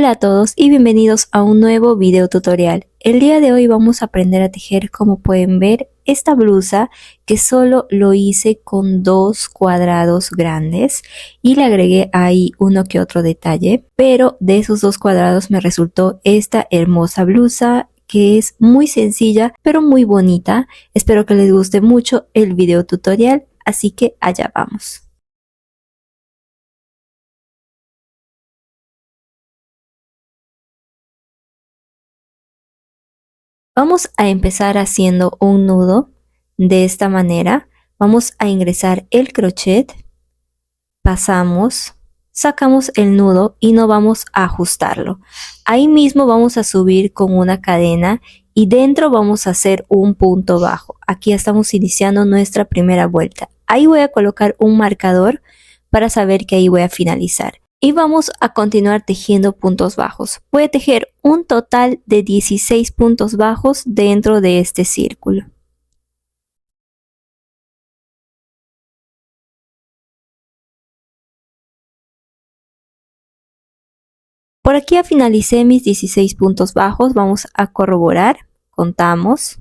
Hola a todos y bienvenidos a un nuevo video tutorial. El día de hoy vamos a aprender a tejer, como pueden ver, esta blusa que solo lo hice con 2 cuadrados grandes y le agregué ahí uno que otro detalle, pero de esos 2 cuadrados me resultó esta hermosa blusa que es muy sencilla pero muy bonita. Espero que les guste mucho el video tutorial, así que allá vamos. Vamos a empezar haciendo un nudo de esta manera. Vamos a ingresar el crochet, pasamos, sacamos el nudo y no vamos a ajustarlo. Ahí mismo vamos a subir con una cadena y dentro vamos a hacer un punto bajo. Aquí estamos iniciando nuestra primera vuelta. Ahí voy a colocar un marcador para saber que ahí voy a finalizar. Y vamos a continuar tejiendo puntos bajos. Voy a tejer un total de 16 puntos bajos dentro de este círculo. Por aquí ya finalicé mis 16 puntos bajos. Vamos a corroborar. Contamos.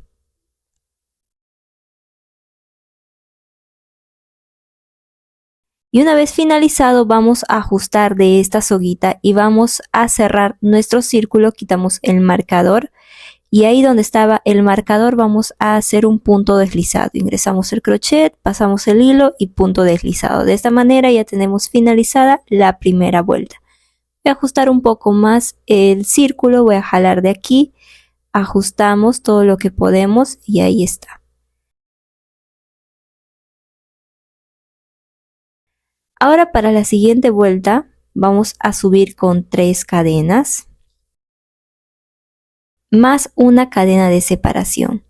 Y una vez finalizado vamos a ajustar de esta soguita y vamos a cerrar nuestro círculo. Quitamos el marcador y ahí donde estaba el marcador vamos a hacer un punto deslizado. Ingresamos el crochet, pasamos el hilo y punto deslizado. De esta manera ya tenemos finalizada la primera vuelta. Voy a ajustar un poco más el círculo, voy a jalar de aquí, ajustamos todo lo que podemos y ahí está. Ahora para la siguiente vuelta vamos a subir con 3 cadenas más una cadena de separación.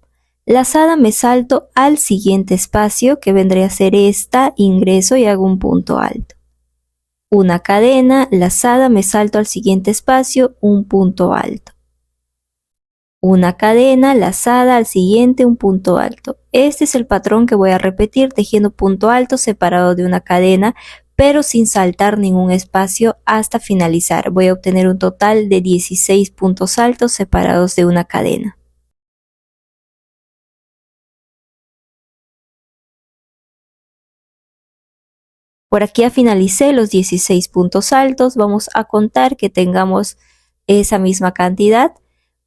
Lazada me salto al siguiente espacio que vendría a ser esta, ingreso y hago un punto alto. Una cadena, lazada, me salto al siguiente espacio, un punto alto. Una cadena, lazada, al siguiente, un punto alto. Este es el patrón que voy a repetir tejiendo punto alto separado de una cadena, pero sin saltar ningún espacio hasta finalizar. Voy a obtener un total de 16 puntos altos separados de una cadena. Por aquí ya finalicé los 16 puntos altos. Vamos a contar que tengamos esa misma cantidad.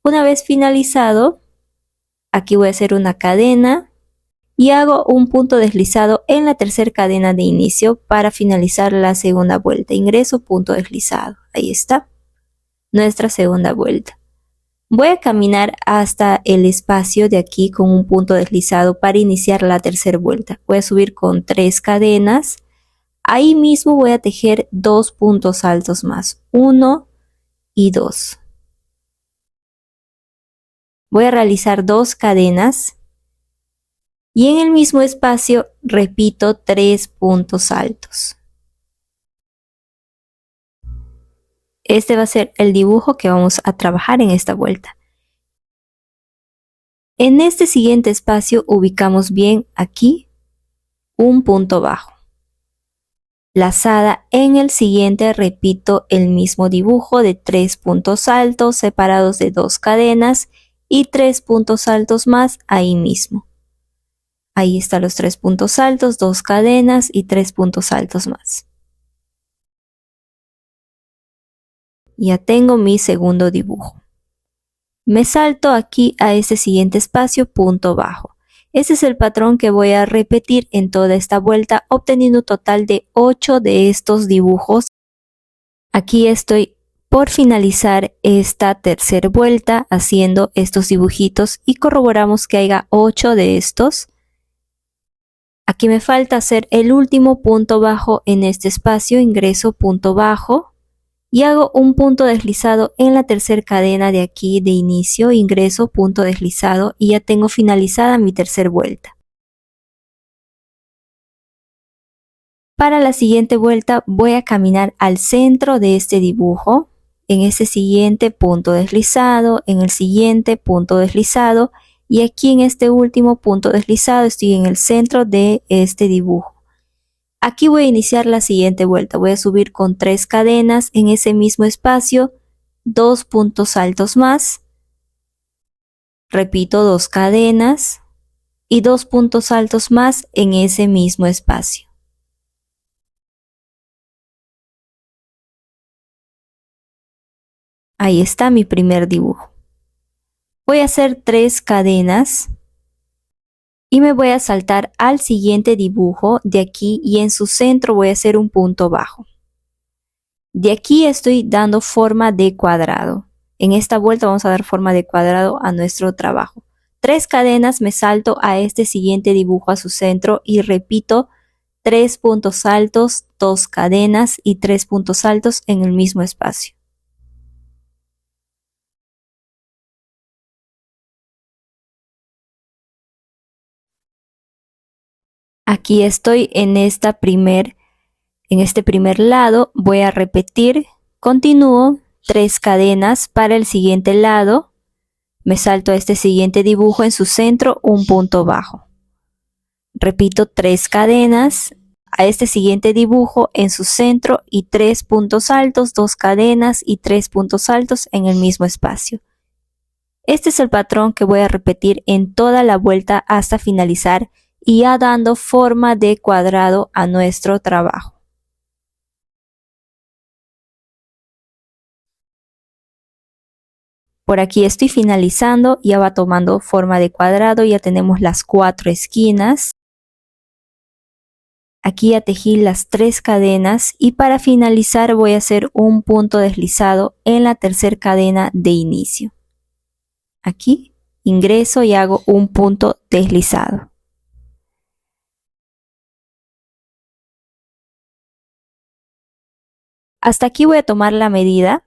Una vez finalizado, aquí voy a hacer una cadena y hago un punto deslizado en la tercera cadena de inicio para finalizar la segunda vuelta. Ingreso, punto deslizado. Ahí está nuestra segunda vuelta. Voy a caminar hasta el espacio de aquí con un punto deslizado para iniciar la tercera vuelta. Voy a subir con 3 cadenas. Ahí mismo voy a tejer 2 puntos altos más, 1 y 2. Voy a realizar 2 cadenas y en el mismo espacio repito 3 puntos altos. Este va a ser el dibujo que vamos a trabajar en esta vuelta. En este siguiente espacio ubicamos bien aquí un punto bajo. Lazada en el siguiente repito el mismo dibujo de 3 puntos altos separados de 2 cadenas y 3 puntos altos más ahí mismo. Ahí están los 3 puntos altos, 2 cadenas y 3 puntos altos más. Ya tengo mi segundo dibujo. Me salto aquí a este siguiente espacio, punto bajo. Este es el patrón que voy a repetir en toda esta vuelta, obteniendo un total de 8 de estos dibujos. Aquí estoy por finalizar esta tercera vuelta haciendo estos dibujitos y corroboramos que haya 8 de estos. Aquí me falta hacer el último punto bajo en este espacio, ingreso, punto bajo y hago un punto deslizado en la tercera cadena de aquí de inicio, ingreso, punto deslizado y ya tengo finalizada mi tercera vuelta. Para la siguiente vuelta voy a caminar al centro de este dibujo, en este siguiente punto deslizado, en el siguiente punto deslizado y aquí en este último punto deslizado estoy en el centro de este dibujo. Aquí voy a iniciar la siguiente vuelta, voy a subir con 3 cadenas en ese mismo espacio, 2 puntos altos más, repito 2 cadenas y 2 puntos altos más en ese mismo espacio. Ahí está mi primer dibujo. Voy a hacer 3 cadenas y me voy a saltar al siguiente dibujo de aquí y en su centro voy a hacer un punto bajo. De aquí estoy dando forma de cuadrado. En esta vuelta vamos a dar forma de cuadrado a nuestro trabajo. 3 cadenas, me salto a este siguiente dibujo a su centro y repito 3 puntos altos, 2 cadenas y 3 puntos altos en el mismo espacio. Aquí estoy en este primer lado, voy a repetir, continúo 3 cadenas para el siguiente lado, me salto a este siguiente dibujo en su centro, un punto bajo. Repito 3 cadenas a este siguiente dibujo en su centro y 3 puntos altos, 2 cadenas y 3 puntos altos en el mismo espacio. Este es el patrón que voy a repetir en toda la vuelta hasta finalizar y ya dando forma de cuadrado a nuestro trabajo. Por aquí estoy finalizando, ya va tomando forma de cuadrado, ya tenemos las 4 esquinas. Aquí ya tejí las 3 cadenas y para finalizar voy a hacer un punto deslizado en la tercera cadena de inicio. Aquí ingreso y hago un punto deslizado. Hasta aquí voy a tomar la medida.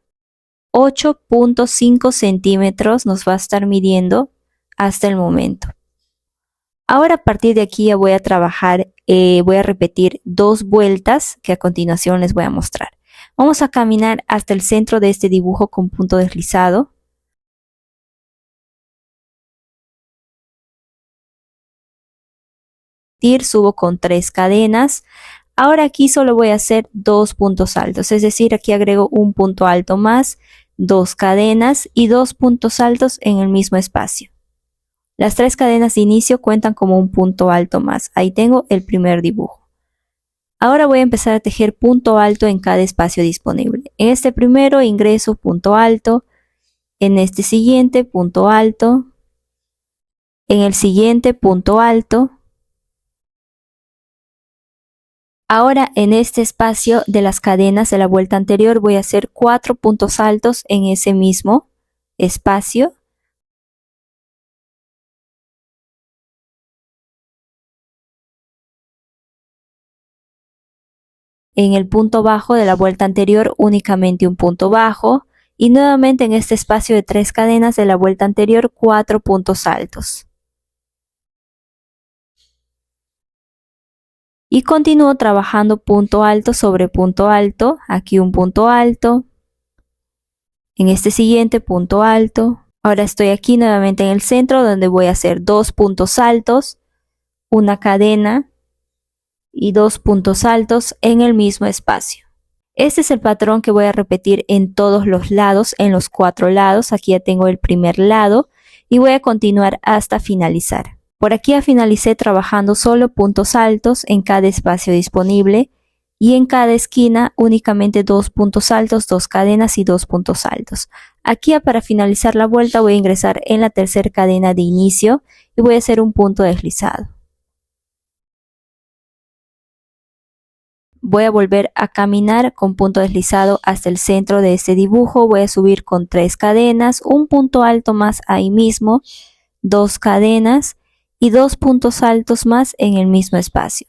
8.5 centímetros nos va a estar midiendo hasta el momento. Ahora a partir de aquí ya voy a trabajar, voy a repetir 2 vueltas que a continuación les voy a mostrar. Vamos a caminar hasta el centro de este dibujo con punto deslizado. Subo con 3 cadenas. Ahora aquí solo voy a hacer 2 puntos altos, es decir, aquí agrego un punto alto más, 2 cadenas y 2 puntos altos en el mismo espacio. Las 3 cadenas de inicio cuentan como un punto alto más. Ahí tengo el primer dibujo. Ahora voy a empezar a tejer punto alto en cada espacio disponible. En este primero ingreso punto alto, en este siguiente punto alto, en el siguiente punto alto. Ahora en este espacio de las cadenas de la vuelta anterior voy a hacer 4 puntos altos en ese mismo espacio. En el punto bajo de la vuelta anterior únicamente un punto bajo y nuevamente en este espacio de 3 cadenas de la vuelta anterior 4 puntos altos. Y continúo trabajando punto alto sobre punto alto, aquí un punto alto, en este siguiente punto alto. Ahora estoy aquí nuevamente en el centro donde voy a hacer 2 puntos altos, una cadena y 2 puntos altos en el mismo espacio. Este es el patrón que voy a repetir en todos los lados, en los 4 lados. Aquí ya tengo el primer lado y voy a continuar hasta finalizar. Por aquí ya finalicé trabajando solo puntos altos en cada espacio disponible y en cada esquina únicamente 2 puntos altos, 2 cadenas y 2 puntos altos. Aquí ya para finalizar la vuelta voy a ingresar en la tercera cadena de inicio y voy a hacer un punto deslizado. Voy a volver a caminar con punto deslizado hasta el centro de este dibujo. Voy a subir con 3 cadenas, un punto alto más ahí mismo, 2 cadenas y 2 puntos altos más en el mismo espacio.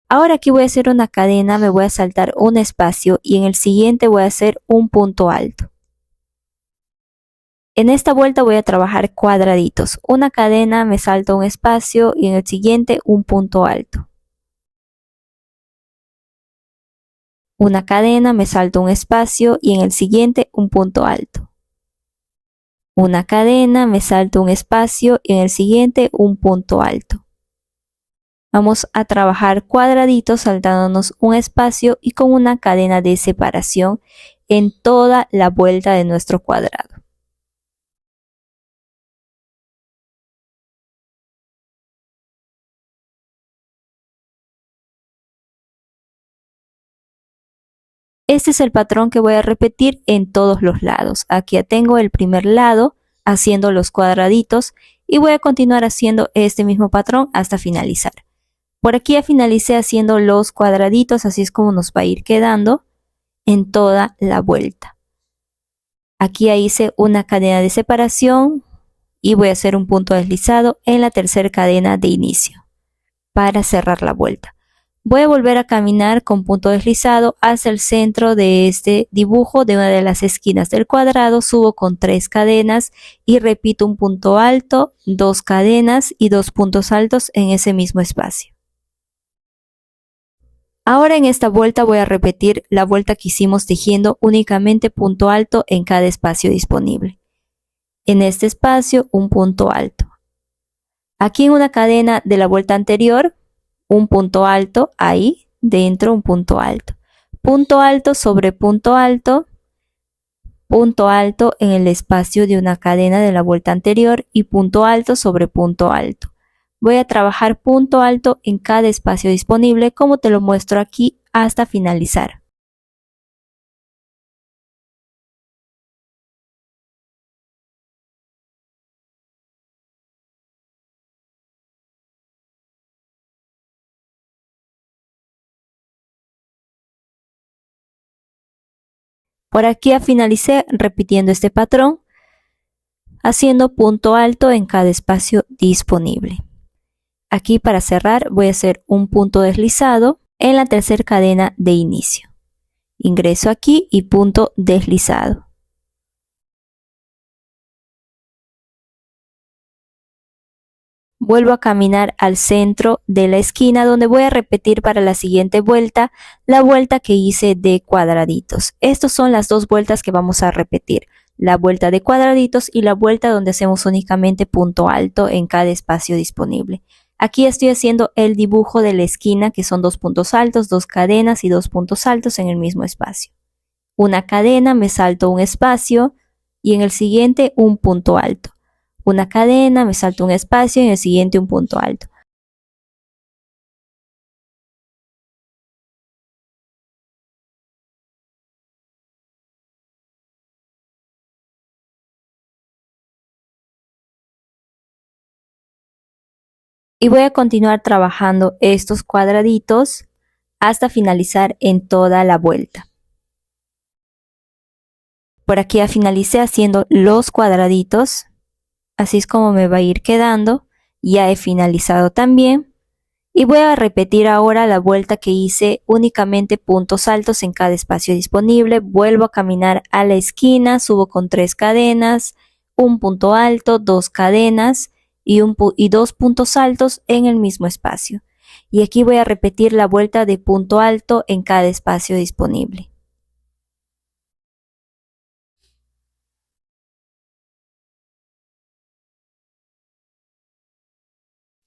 Ahora aquí voy a hacer una cadena, me voy a saltar un espacio y en el siguiente voy a hacer un punto alto. En esta vuelta voy a trabajar cuadraditos. Una cadena, me salto un espacio y en el siguiente un punto alto. Una cadena, me salto un espacio y en el siguiente un punto alto. Una cadena, me salto un espacio y en el siguiente un punto alto. Vamos a trabajar cuadraditos saltándonos un espacio y con una cadena de separación en toda la vuelta de nuestro cuadrado. Este es el patrón que voy a repetir en todos los lados. Aquí ya tengo el primer lado haciendo los cuadraditos y voy a continuar haciendo este mismo patrón hasta finalizar. Por aquí ya finalicé haciendo los cuadraditos, así es como nos va a ir quedando en toda la vuelta. Aquí ya hice una cadena de separación y voy a hacer un punto deslizado en la tercera cadena de inicio para cerrar la vuelta. Voy a volver a caminar con punto deslizado hacia el centro de este dibujo de una de las esquinas del cuadrado, subo con 3 cadenas y repito un punto alto, 2 cadenas y 2 puntos altos en ese mismo espacio. Ahora en esta vuelta voy a repetir la vuelta que hicimos tejiendo únicamente punto alto en cada espacio disponible. En este espacio un punto alto. Aquí en una cadena de la vuelta anterior, un punto alto, ahí dentro un punto alto sobre punto alto en el espacio de una cadena de la vuelta anterior y punto alto sobre punto alto. Voy a trabajar punto alto en cada espacio disponible como te lo muestro aquí hasta finalizar. Por aquí ya finalicé repitiendo este patrón, haciendo punto alto en cada espacio disponible. Aquí para cerrar voy a hacer un punto deslizado en la tercera cadena de inicio. Ingreso aquí y punto deslizado. Vuelvo a caminar al centro de la esquina donde voy a repetir para la siguiente vuelta la vuelta que hice de cuadraditos. Estas son las dos vueltas que vamos a repetir. La vuelta de cuadraditos y la vuelta donde hacemos únicamente punto alto en cada espacio disponible. Aquí estoy haciendo el dibujo de la esquina que son 2 puntos altos, 2 cadenas y 2 puntos altos en el mismo espacio. Una cadena, me salto un espacio y en el siguiente un punto alto. Una cadena, me salto un espacio y en el siguiente un punto alto. Y voy a continuar trabajando estos cuadraditos hasta finalizar en toda la vuelta. Por aquí ya finalicé haciendo los cuadraditos. Así es como me va a ir quedando. Ya he finalizado también. Y voy a repetir ahora la vuelta que hice únicamente puntos altos en cada espacio disponible. Vuelvo a caminar a la esquina, subo con 3 cadenas, un punto alto, 2 cadenas y 2 puntos altos en el mismo espacio. Y aquí voy a repetir la vuelta de punto alto en cada espacio disponible.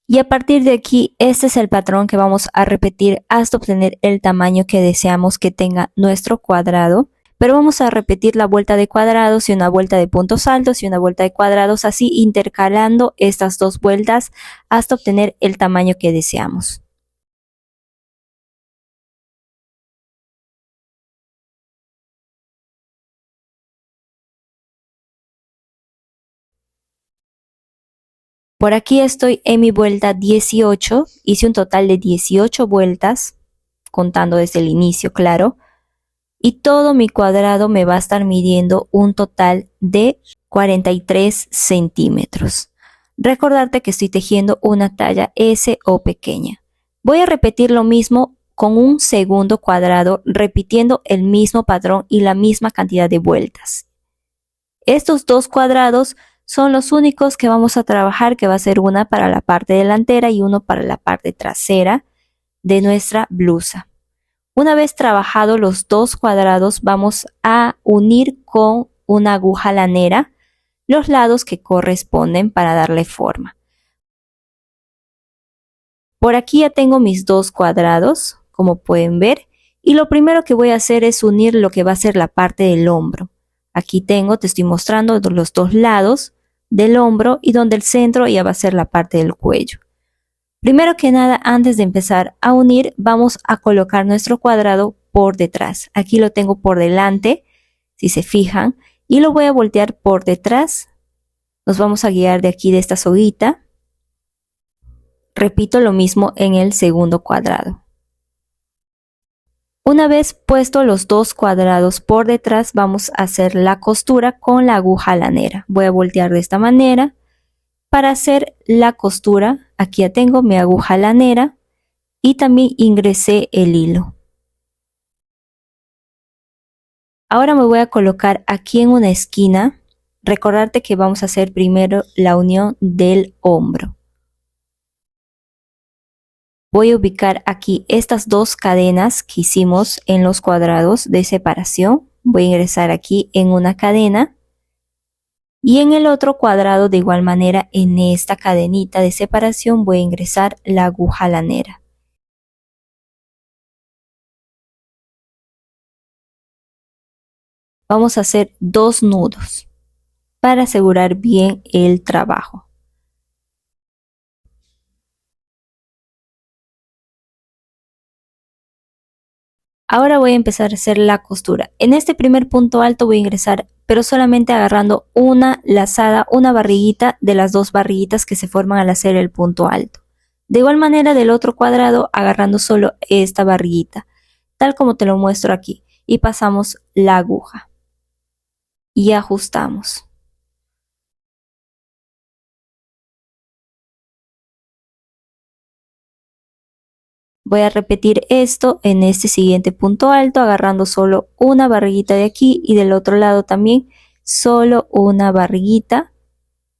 Y a partir de aquí, este es el patrón que vamos a repetir hasta obtener el tamaño que deseamos que tenga nuestro cuadrado. Pero vamos a repetir la vuelta de cuadrados y una vuelta de puntos altos y una vuelta de cuadrados, así intercalando estas dos vueltas hasta obtener el tamaño que deseamos. Por aquí estoy en mi vuelta 18, hice un total de 18 vueltas, contando desde el inicio, claro. Y todo mi cuadrado me va a estar midiendo un total de 43 centímetros. Recordarte que estoy tejiendo una talla S o pequeña. Voy a repetir lo mismo con un segundo cuadrado, repitiendo el mismo patrón y la misma cantidad de vueltas. Estos dos cuadrados son los únicos que vamos a trabajar, que va a ser una para la parte delantera y uno para la parte trasera de nuestra blusa. Una vez trabajado los dos cuadrados, vamos a unir con una aguja lanera los lados que corresponden para darle forma. Por aquí ya tengo mis dos cuadrados, como pueden ver. Y lo primero que voy a hacer es unir lo que va a ser la parte del hombro. Aquí tengo, te estoy mostrando los dos lados del hombro y donde el centro ya va a ser la parte del cuello. Primero que nada, antes de empezar a unir, vamos a colocar nuestro cuadrado por detrás. Aquí lo tengo por delante, si se fijan, y lo voy a voltear por detrás. Nos vamos a guiar de aquí de esta soguita. Repito lo mismo en el segundo cuadrado. Una vez puesto los dos cuadrados por detrás, vamos a hacer la costura con la aguja lanera. Voy a voltear de esta manera. Para hacer la costura, aquí ya tengo mi aguja lanera y también ingresé el hilo. Ahora me voy a colocar aquí en una esquina. Recordarte que vamos a hacer primero la unión del hombro. Voy a ubicar aquí estas dos cadenas que hicimos en los cuadrados de separación. Voy a ingresar aquí en una cadena. Y en el otro cuadrado, de igual manera, en esta cadenita de separación, voy a ingresar la aguja lanera. Vamos a hacer 2 nudos para asegurar bien el trabajo. Ahora voy a empezar a hacer la costura. En este primer punto alto voy a ingresar, pero solamente agarrando una lazada, una barriguita de las dos barriguitas que se forman al hacer el punto alto. De igual manera del otro cuadrado agarrando solo esta barriguita, tal como te lo muestro aquí, y pasamos la aguja y ajustamos. Voy a repetir esto en este siguiente punto alto, agarrando solo una barriguita de aquí y del otro lado también solo una barriguita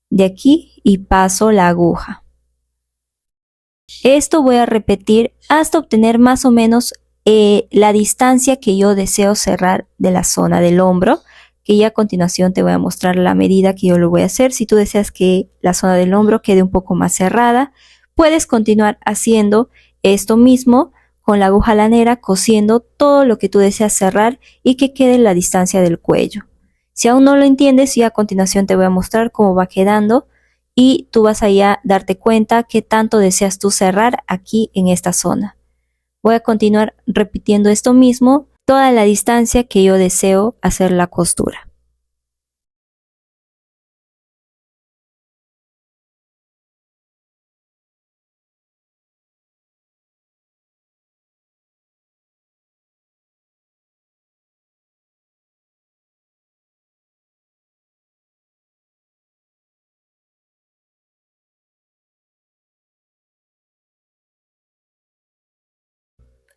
de aquí y paso la aguja. Esto voy a repetir hasta obtener más o menos la distancia que yo deseo cerrar de la zona del hombro, que ya a continuación te voy a mostrar la medida que yo lo voy a hacer. Si tú deseas que la zona del hombro quede un poco más cerrada, puedes continuar haciendo esto mismo con la aguja lanera, cosiendo todo lo que tú deseas cerrar y que quede la distancia del cuello. Si aún no lo entiendes, ya a continuación te voy a mostrar cómo va quedando y tú vas a ya darte cuenta qué tanto deseas tú cerrar aquí en esta zona. Voy a continuar repitiendo esto mismo toda la distancia que yo deseo hacer la costura.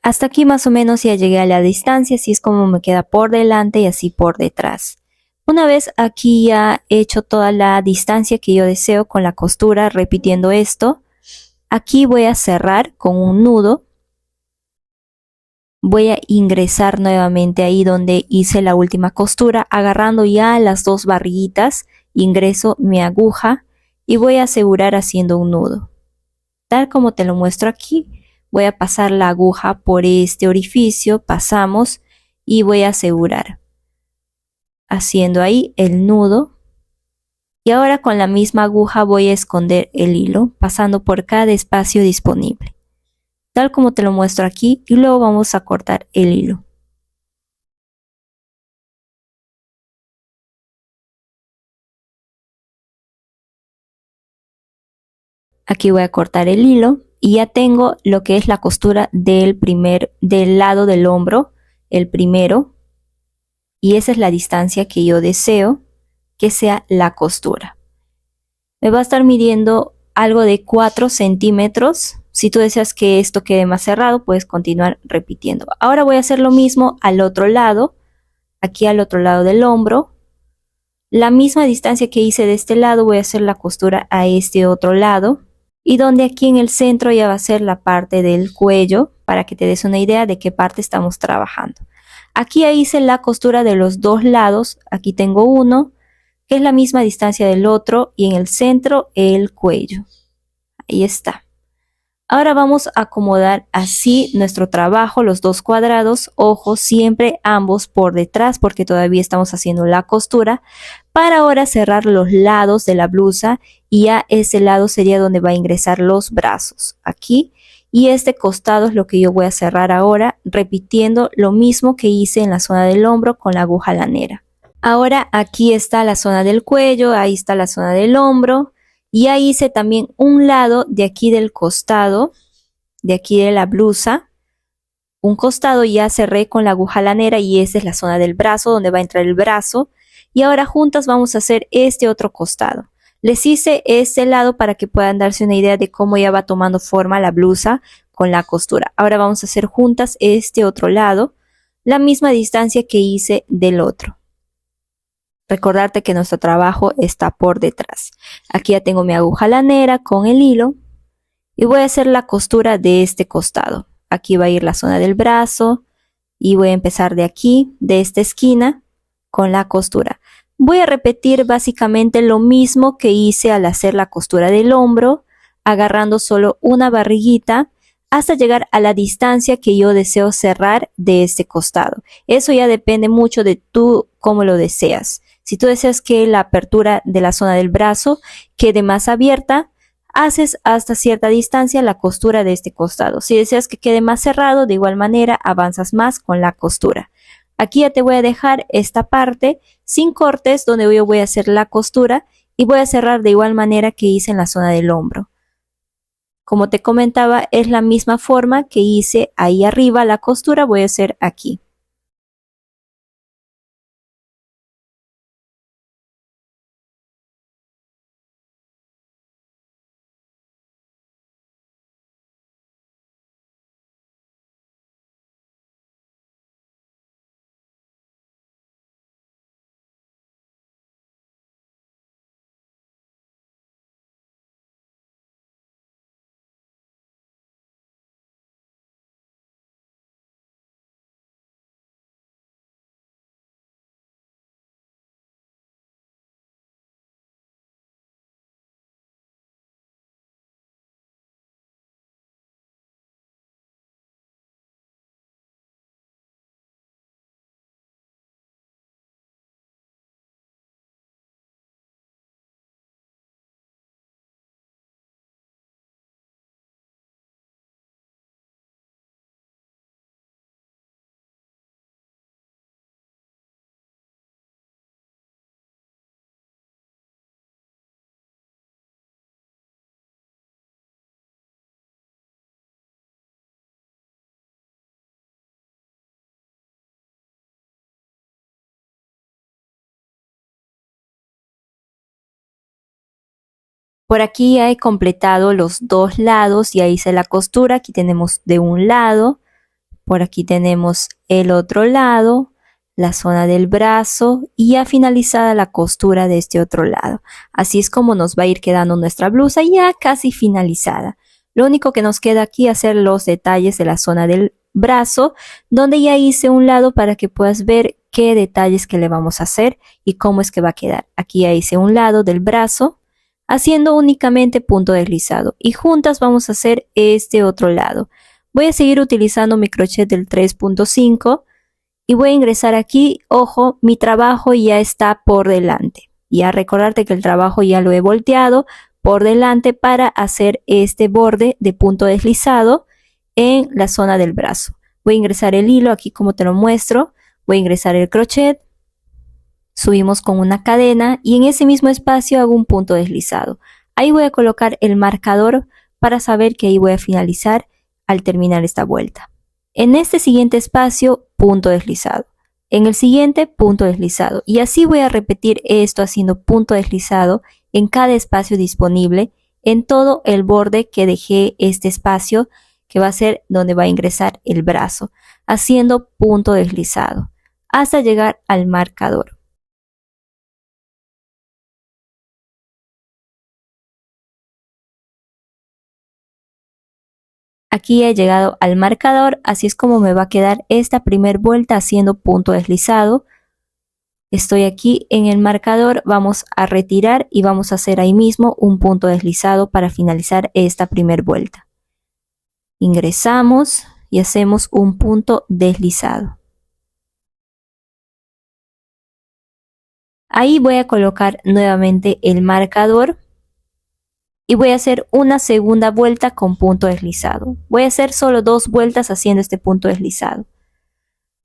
Hasta aquí más o menos ya llegué a la distancia, así es como me queda por delante y así por detrás. Una vez aquí ya he hecho toda la distancia que yo deseo con la costura, repitiendo esto, aquí voy a cerrar con un nudo. Voy a ingresar nuevamente ahí donde hice la última costura, agarrando ya las dos barriguitas, ingreso mi aguja y voy a asegurar haciendo un nudo. Tal como te lo muestro aquí. Voy a pasar la aguja por este orificio, pasamos y voy a asegurar. Haciendo ahí el nudo. Y ahora con la misma aguja voy a esconder el hilo, pasando por cada espacio disponible. Tal como te lo muestro aquí y luego vamos a cortar el hilo. Aquí voy a cortar el hilo. Y ya tengo lo que es la costura del lado del hombro, el primero. Y esa es la distancia que yo deseo que sea la costura. Me va a estar midiendo algo de 4 centímetros. Si tú deseas que esto quede más cerrado, puedes continuar repitiendo. Ahora voy a hacer lo mismo al otro lado, aquí al otro lado del hombro. La misma distancia que hice de este lado, voy a hacer la costura a este otro lado. Y donde aquí en el centro ya va a ser la parte del cuello, para que te des una idea de qué parte estamos trabajando. Aquí ya hice la costura de los dos lados, aquí tengo uno, que es la misma distancia del otro, y en el centro el cuello. Ahí está. Ahora vamos a acomodar así nuestro trabajo, los dos cuadrados, ojo, siempre ambos por detrás porque todavía estamos haciendo la costura, para ahora cerrar los lados de la blusa y a ese lado sería donde va a ingresar los brazos, aquí. Y este costado es lo que yo voy a cerrar ahora, repitiendo lo mismo que hice en la zona del hombro con la aguja lanera. Ahora aquí está la zona del cuello, ahí está la zona del hombro. Ya hice también un lado de aquí del costado, de aquí de la blusa. Un costado ya cerré con la aguja lanera y esa es la zona del brazo donde va a entrar el brazo. Y ahora juntas vamos a hacer este otro costado. Les hice este lado para que puedan darse una idea de cómo ya va tomando forma la blusa con la costura. Ahora vamos a hacer juntas este otro lado, la misma distancia que hice del otro. Recordarte que nuestro trabajo está por detrás. Aquí ya tengo mi aguja lanera con el hilo y voy a hacer la costura de este costado. Aquí va a ir la zona del brazo y voy a empezar de aquí, de esta esquina, con la costura. Voy a repetir básicamente lo mismo que hice al hacer la costura del hombro, agarrando solo una barriguita hasta llegar a la distancia que yo deseo cerrar de este costado. Eso ya depende mucho de tú cómo lo deseas. Si tú deseas que la apertura de la zona del brazo quede más abierta, haces hasta cierta distancia la costura de este costado. Si deseas que quede más cerrado, de igual manera avanzas más con la costura. Aquí ya te voy a dejar esta parte sin cortes donde yo voy a hacer la costura y voy a cerrar de igual manera que hice en la zona del hombro. Como te comentaba, es la misma forma que hice ahí arriba la costura, voy a hacer aquí. Por aquí ya he completado los dos lados, ya hice la costura, aquí tenemos de un lado, por aquí tenemos el otro lado, la zona del brazo y ya finalizada la costura de este otro lado. Así es como nos va a ir quedando nuestra blusa ya casi finalizada. Lo único que nos queda aquí es hacer los detalles de la zona del brazo, donde ya hice un lado para que puedas ver qué detalles que le vamos a hacer y cómo es que va a quedar. Aquí ya hice un lado del brazo, haciendo únicamente punto deslizado y juntas vamos a hacer este otro lado. Voy a seguir utilizando mi crochet del 3.5 y voy a ingresar aquí. Ojo, mi trabajo ya está por delante. Ya recordarte que el trabajo ya lo he volteado por delante para hacer este borde de punto deslizado en la zona del brazo. Voy a ingresar el hilo aquí como te lo muestro. Voy a ingresar el crochet. Subimos con una cadena y en ese mismo espacio hago un punto deslizado. Ahí voy a colocar el marcador para saber que ahí voy a finalizar al terminar esta vuelta. En este siguiente espacio, punto deslizado. En el siguiente, punto deslizado. Y así voy a repetir esto haciendo punto deslizado en cada espacio disponible, en todo el borde que dejé este espacio que va a ser donde va a ingresar el brazo, haciendo punto deslizado hasta llegar al marcador. Aquí he llegado al marcador, así es como me va a quedar esta primera vuelta haciendo punto deslizado. Estoy aquí en el marcador, vamos a retirar y vamos a hacer ahí mismo un punto deslizado para finalizar esta primera vuelta. Ingresamos y hacemos un punto deslizado. Ahí voy a colocar nuevamente el marcador y voy a hacer una segunda vuelta con punto deslizado. Voy a hacer solo 2 vueltas haciendo este punto deslizado.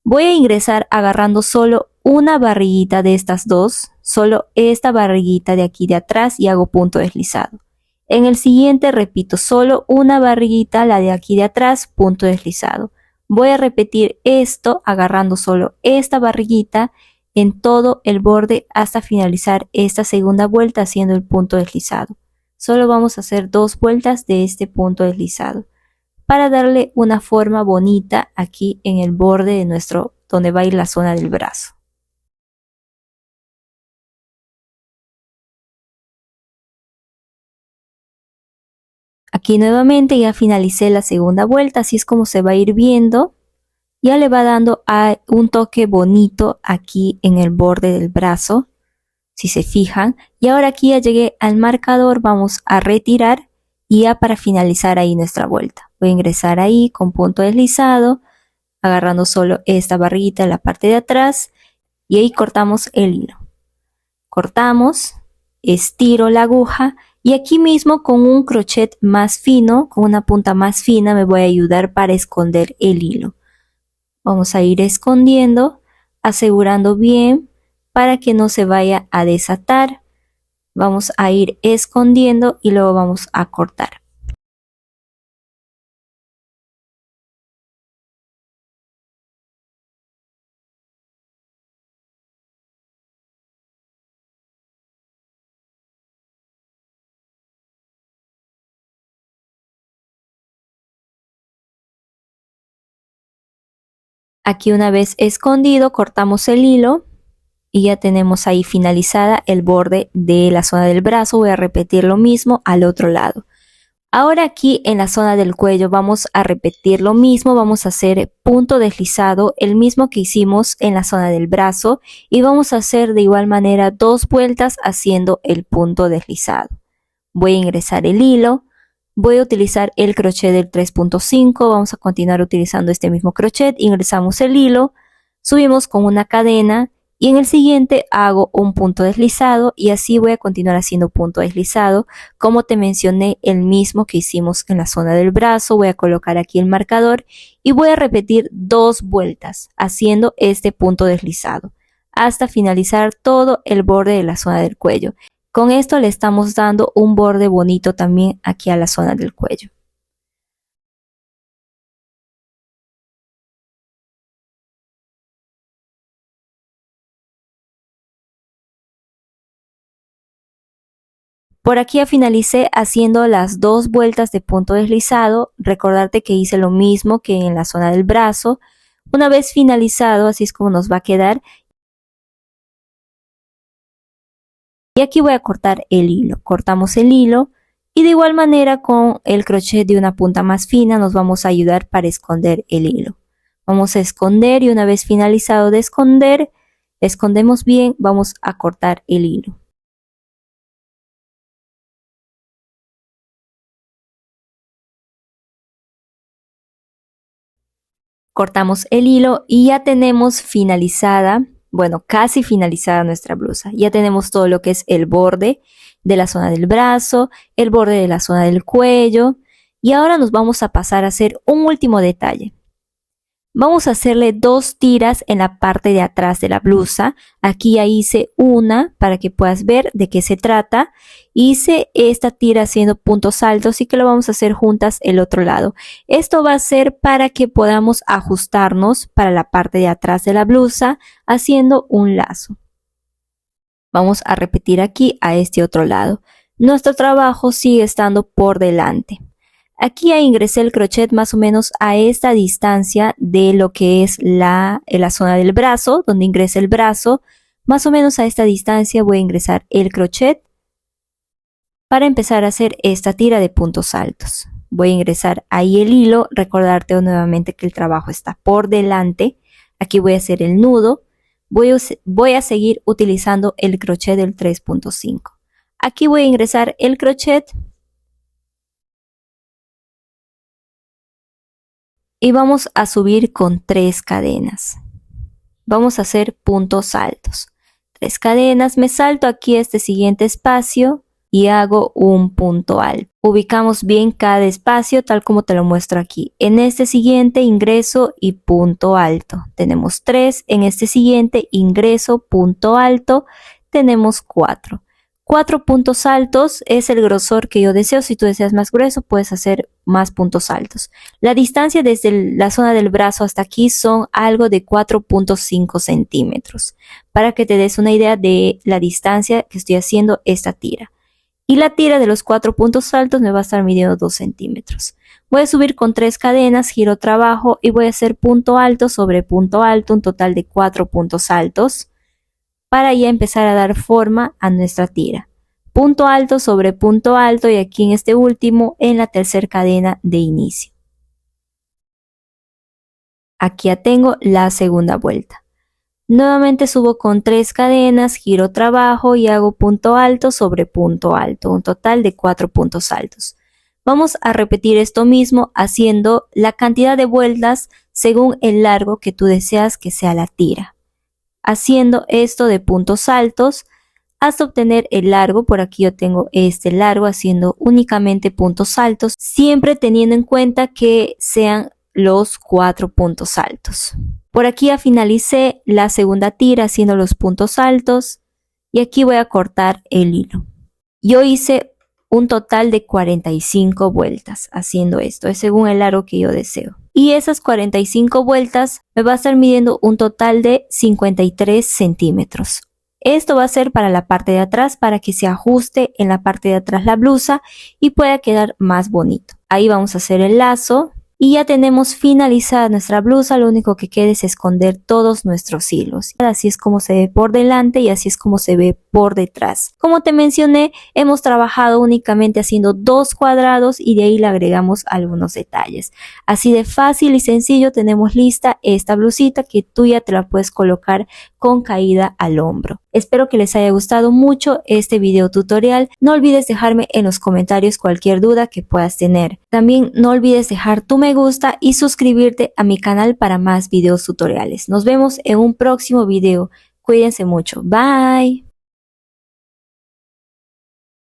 Voy a ingresar agarrando solo una barriguita de estas dos, solo esta barriguita de aquí de atrás, y hago punto deslizado. En el siguiente repito solo una barriguita, la de aquí de atrás, punto deslizado. Voy a repetir esto agarrando solo esta barriguita en todo el borde hasta finalizar esta segunda vuelta haciendo el punto deslizado. Solo vamos a hacer 2 vueltas de este punto deslizado para darle una forma bonita aquí en el borde de nuestro, donde va a ir la zona del brazo. Aquí nuevamente ya finalicé la segunda vuelta, así es como se va a ir viendo. Ya le va dando un toque bonito aquí en el borde del brazo, si se fijan. Y ahora aquí ya llegué al marcador, vamos a retirar y ya para finalizar ahí nuestra vuelta. Voy a ingresar ahí con punto deslizado, agarrando solo esta barriguita en la parte de atrás y ahí cortamos el hilo. Cortamos, estiro la aguja y aquí mismo con un crochet más fino, con una punta más fina, me voy a ayudar para esconder el hilo. Vamos a ir escondiendo, asegurando bien para que no se vaya a desatar. Vamos a ir escondiendo y luego vamos a cortar. Aquí una vez escondido, cortamos el hilo y ya tenemos ahí finalizada el borde de la zona del brazo. Voy a repetir lo mismo al otro lado. Ahora aquí en la zona del cuello vamos a repetir lo mismo, vamos a hacer punto deslizado, el mismo que hicimos en la zona del brazo, y vamos a hacer de igual manera 2 vueltas haciendo el punto deslizado. Voy a ingresar el hilo, voy a utilizar el crochet del 3.5, vamos a continuar utilizando este mismo crochet, ingresamos el hilo, subimos con una cadena y en el siguiente hago un punto deslizado y así voy a continuar haciendo punto deslizado. Como te mencioné, el mismo que hicimos en la zona del brazo. Voy a colocar aquí el marcador y voy a repetir 2 vueltas haciendo este punto deslizado hasta finalizar todo el borde de la zona del cuello. Con esto le estamos dando un borde bonito también aquí a la zona del cuello. Por aquí ya finalicé haciendo las 2 vueltas de punto deslizado. Recordarte que hice lo mismo que en la zona del brazo. Una vez finalizado, así es como nos va a quedar. Y aquí voy a cortar el hilo. Cortamos el hilo y de igual manera con el crochet de una punta más fina nos vamos a ayudar para esconder el hilo. Vamos a esconder y una vez finalizado de esconder, escondemos bien, vamos a cortar el hilo. Cortamos el hilo y ya tenemos finalizada, bueno, casi finalizada nuestra blusa. Ya tenemos todo lo que es el borde de la zona del brazo, el borde de la zona del cuello. Y ahora nos vamos a pasar a hacer un último detalle. Vamos a hacerle 2 tiras en la parte de atrás de la blusa. Aquí ya hice una para que puedas ver de qué se trata. Hice esta tira haciendo puntos altos y que lo vamos a hacer juntas el otro lado. Esto va a ser para que podamos ajustarnos para la parte de atrás de la blusa haciendo un lazo. Vamos a repetir aquí a este otro lado. Nuestro trabajo sigue estando por delante. Aquí ya ingresé el crochet más o menos a esta distancia de lo que es la zona del brazo, donde ingresa el brazo. Más o menos a esta distancia voy a ingresar el crochet para empezar a hacer esta tira de puntos altos. Voy a ingresar ahí el hilo, recordarte nuevamente que el trabajo está por delante. Aquí voy a hacer el nudo. Voy a seguir utilizando el crochet del 3.5. Aquí voy a ingresar el crochet y vamos a subir con 3 cadenas. Vamos a hacer puntos altos. 3 cadenas, me salto aquí a este siguiente espacio y hago un punto alto. Ubicamos bien cada espacio tal como te lo muestro aquí. En este siguiente ingreso y punto alto. Tenemos 3. En este siguiente ingreso, punto alto. Tenemos 4. 4 puntos altos es el grosor que yo deseo. Si tú deseas más grueso, puedes hacer más puntos altos. La distancia desde la zona del brazo hasta aquí son algo de 4.5 centímetros. Para que te des una idea de la distancia que estoy haciendo esta tira. Y la tira de los 4 puntos altos me va a estar midiendo 2 centímetros. Voy a subir con 3 cadenas, giro trabajo y voy a hacer punto alto sobre punto alto, un total de 4 puntos altos. Para ya empezar a dar forma a nuestra tira. Punto alto sobre punto alto y aquí en este último en la tercera cadena de inicio. Aquí ya tengo la segunda vuelta. Nuevamente subo con 3 cadenas, giro trabajo y hago punto alto sobre punto alto, un total de 4 puntos altos. Vamos a repetir esto mismo haciendo la cantidad de vueltas según el largo que tú deseas que sea la tira. Haciendo esto de puntos altos hasta obtener el largo. Por aquí yo tengo este largo haciendo únicamente puntos altos, siempre teniendo en cuenta que sean los 4 puntos altos. Por aquí ya finalicé la segunda tira haciendo los puntos altos y aquí voy a cortar el hilo. Yo hice un total de 45 vueltas haciendo esto, es según el largo que yo deseo. Y esas 45 vueltas me va a estar midiendo un total de 53 centímetros. Esto va a ser para la parte de atrás para que se ajuste en la parte de atrás la blusa y pueda quedar más bonito. Ahí vamos a hacer el lazo. Y ya tenemos finalizada nuestra blusa, lo único que queda es esconder todos nuestros hilos. Así es como se ve por delante y así es como se ve por detrás. Como te mencioné, hemos trabajado únicamente haciendo 2 cuadrados y de ahí le agregamos algunos detalles. Así de fácil y sencillo tenemos lista esta blusita que tú ya te la puedes colocar con caída al hombro. Espero que les haya gustado mucho este video tutorial. No olvides dejarme en los comentarios cualquier duda que puedas tener. También no olvides dejar tu me gusta y suscribirte a mi canal para más videos tutoriales. Nos vemos en un próximo video. Cuídense mucho. Bye.